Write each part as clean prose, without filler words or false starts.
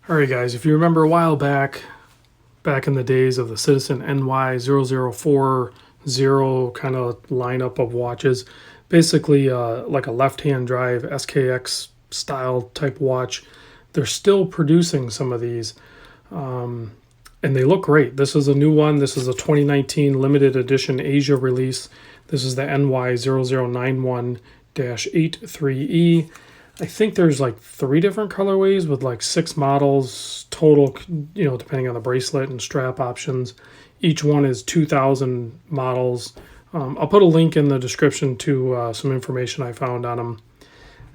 All right, guys, if you remember a while back in the days of the Citizen NY0040 kind of lineup of watches, basically like a left-hand drive SKX style type watch, they're still producing some of these, and they look great. This is a new one. This is a 2019 limited edition Asia release. This is the NY0091-83E. I think there's like 3 different colorways with like 6 models total, depending on the bracelet and strap options. Each one is 2,000 models. I'll put a link in the description to some information I found on them.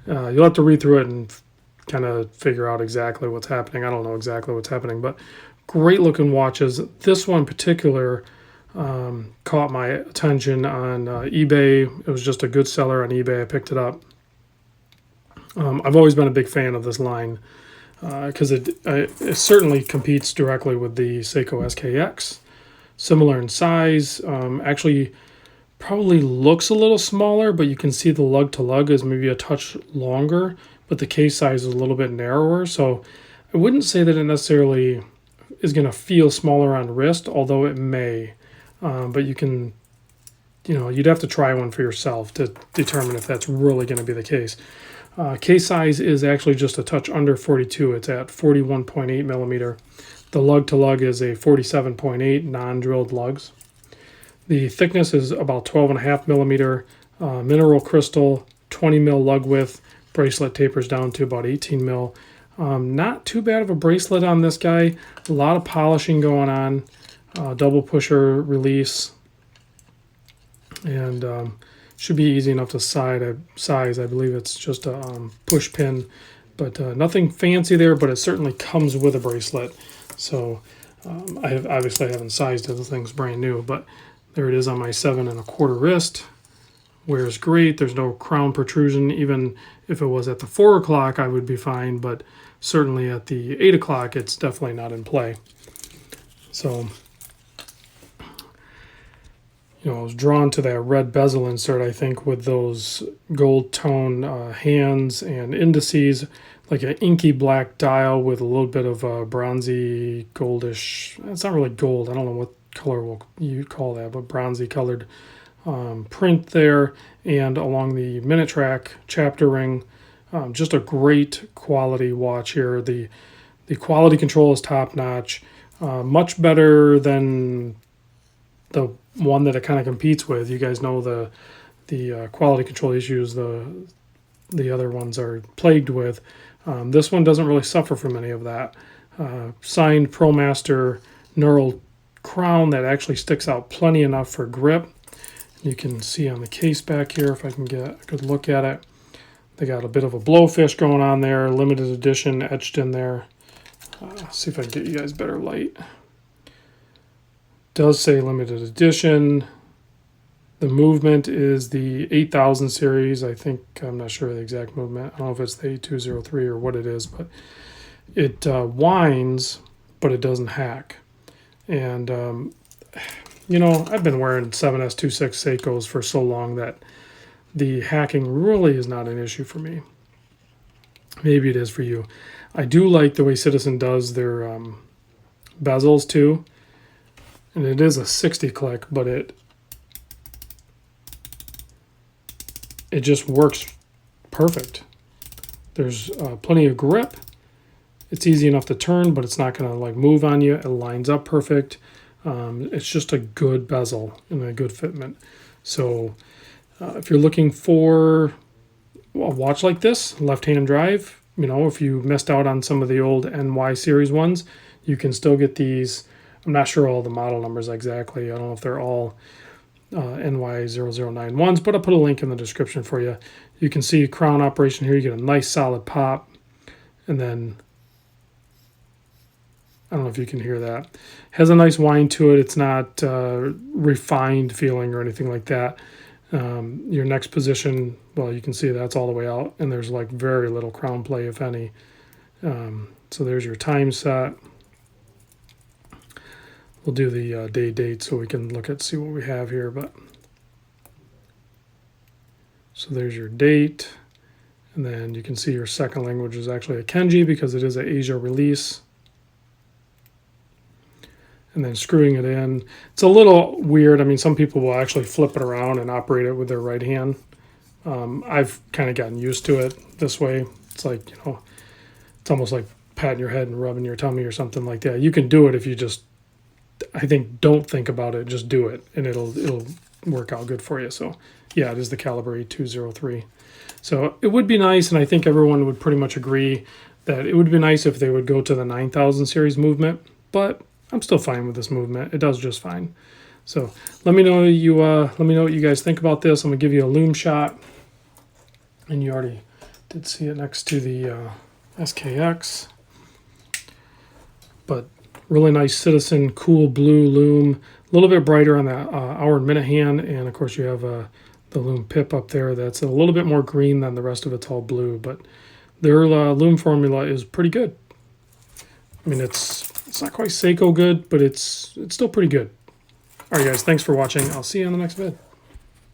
You'll have to read through it and kind of figure out exactly what's happening. I don't know exactly what's happening, but great looking watches. This one in particular caught my attention on eBay. It was just a good seller on eBay. I picked it up. I've always been a big fan of this line because it certainly competes directly with the Seiko SKX. Similar in size. Actually, probably looks a little smaller, but you can see the lug to lug is maybe a touch longer, but the case size is a little bit narrower. So I wouldn't say that it necessarily is going to feel smaller on wrist, although it may. But you can, you'd have to try one for yourself to determine if that's really going to be the case. Case size is actually just a touch under 42. It's at 41.8 millimeter. The lug to lug is a 47.8 non-drilled lugs. The thickness is about 12.5 millimeter. Mineral crystal, 20 mil lug width. Bracelet tapers down to about 18 mil. Not too bad of a bracelet on this guy. A lot of polishing going on. Double pusher release. And should be easy enough to size. I believe it's just a push pin, but nothing fancy there, but it certainly comes with a bracelet. So I haven't sized it. The thing's brand new, but there it is on my 7 1/4 wrist. Wears great. There's no crown protrusion. Even if it was at the 4 o'clock, I would be fine, but certainly at the 8 o'clock, it's definitely not in play. So I was drawn to that red bezel insert, I think, with those gold tone hands and indices, like an inky black dial with a little bit of a bronzy goldish. It's not really gold. I don't know what color you call that, but bronzy colored print there. And along the minute track chapter ring, just a great quality watch here. The quality control is top notch, much better than the one that it kind of competes with. You guys know the quality control issues the other ones are plagued with. This one doesn't really suffer from any of that. Signed ProMaster knurled crown that actually sticks out plenty enough for grip. You can see on the case back here, if I can get a good look at it, they got a bit of a blowfish going on there, limited edition etched in there. See if I can get you guys better light. Does say limited edition. The movement is the 8000 series. I'm not sure of the exact movement. I don't know if it's the 8203 or what it is, but it winds, but it doesn't hack. And, I've been wearing 7S26 Seikos for so long that the hacking really is not an issue for me. Maybe it is for you. I do like the way Citizen does their bezels too. And it is a 60 click, but it just works perfect. There's plenty of grip. It's easy enough to turn, but it's not going to like move on you. It lines up perfect. It's just a good bezel and a good fitment. So if you're looking for a watch like this, left-hand drive, if you missed out on some of the old NY series ones, you can still get these. I'm not sure all the model numbers exactly. I don't know if they're all NY0091s, but I'll put a link in the description for you. You can see crown operation here. You get a nice solid pop. And then, I don't know if you can hear that. Has a nice whine to it. It's not refined feeling or anything like that. Your next position, well, you can see that's all the way out. And there's like very little crown play, if any. So there's your time set. We'll do the date so we can see what we have here. But so there's your date, And then you can see your second language is actually a Kenji because it is an Asia release. And then screwing it in. It's a little weird. I mean, some people will actually flip it around and operate it with their right hand. I've kind of gotten used to it this way. It's like, you know, it's almost like patting your head and rubbing your tummy or something like that. You can do it if you just, I think, don't think about it. Just do it, and it'll work out good for you. So, yeah, it is the caliber 203. So it would be nice, and I think everyone would pretty much agree that it would be nice if they would go to the 9000 series movement, but I'm still fine with this movement. It does just fine. So let me know what you guys think about this. I'm gonna give you a Loom shot, and you already did see it next to the SKX. But really nice Citizen, cool blue Loom. A little bit brighter on the hour and minute hand, and of course you have the Loom pip up there. That's a little bit more green than the rest of it's all blue, but their Loom formula is pretty good. I mean, it's not quite Seiko good, but it's still pretty good. All right, guys, thanks for watching. I'll see you on the next vid.